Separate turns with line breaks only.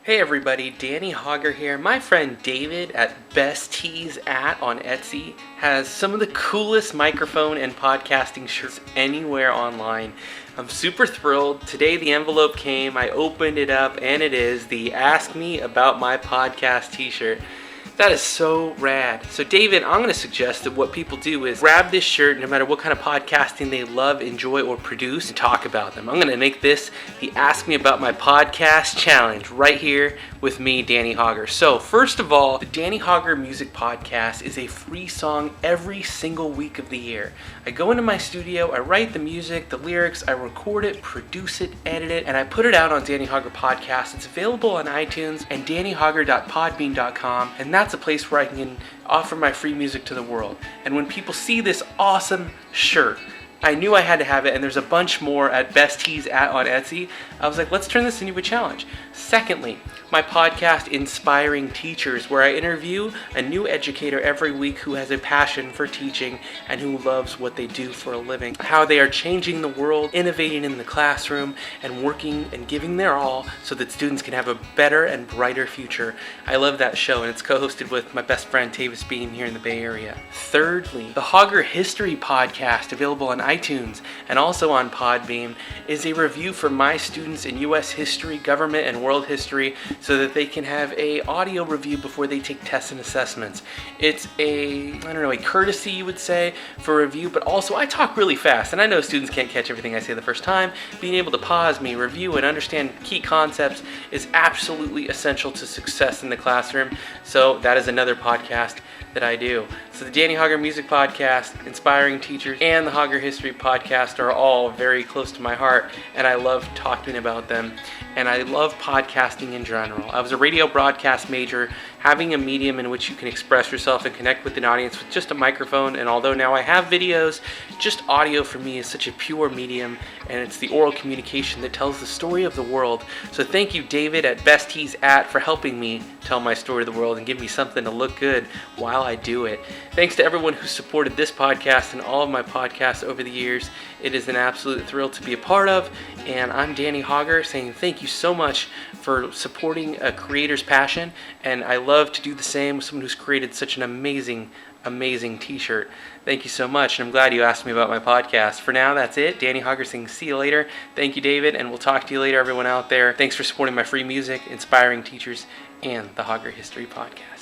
Hey everybody, Danny Hauger here. My friend David at BestTeesAT on Etsy has some of the coolest microphone and podcasting shirts anywhere online. I'm super thrilled. Today the envelope came, I opened it up, and it is the Ask Me About My Podcast t-shirt. That is so rad. So David, I'm going to suggest that what people do is grab this shirt no matter what kind of podcasting they love, enjoy, or produce and talk about them. I'm going to make this the Ask Me About My Podcast challenge right here with me, Danny Hauger. So first of all, the Danny Hauger Music Podcast is a free song every single week of the year. I go into my studio, I write the music, the lyrics, I record it, produce it, edit it, and I put it out on Danny Hauger Podcast. It's available on iTunes and dannyhauger.podbean.com, and that's a place where I can offer my free music to the world. And when people see this awesome shirt, I knew I had to have it, and there's a bunch more at BestTeesAT on Etsy. I was like, let's turn this into a challenge. Secondly, my podcast, Inspiring Teachers, where I interview a new educator every week who has a passion for teaching and who loves what they do for a living. How they are changing the world, innovating in the classroom, and working and giving their all so that students can have a better and brighter future. I love that show, and it's co-hosted with my best friend Tavis Bean here in the Bay Area. Thirdly, the Hauger History Podcast, available on iTunes and also on Podbean, is a review for my students in U.S. history, government, and world history, so that they can have a audio review before they take tests and assessments. It's a courtesy, you would say, for review, but also I talk really fast, and I know students can't catch everything I say the first time. Being able to pause me, review, and understand key concepts is absolutely essential to success in the classroom, so that is another podcast that I do. So the Danny Hauger Music Podcast, Inspiring Teachers, and the Hauger History Podcast are all very close to my heart, and I love talking about them, and I love podcasting in general. I was a radio broadcast major, having a medium in which you can express yourself and connect with an audience with just a microphone, and although now I have videos, just audio for me is such a pure medium, and it's the oral communication that tells the story of the world. So thank you, David at BestTeesAT, for helping me tell my story to the world and give me something to look good while I do it. Thanks to everyone who supported this podcast and all of my podcasts over the years. It is an absolute thrill to be a part of, and I'm Danny Hauger saying thank you so much for supporting a creator's passion, and I love to do the same with someone who's created such an amazing t-shirt. Thank you so much, and I'm glad you asked me about my podcast. For now, that's it. Danny Hauger saying see you later. Thank you, David, and we'll talk to you later, everyone out there. Thanks for supporting my free music, Inspiring Teachers, and the Hauger History Podcast.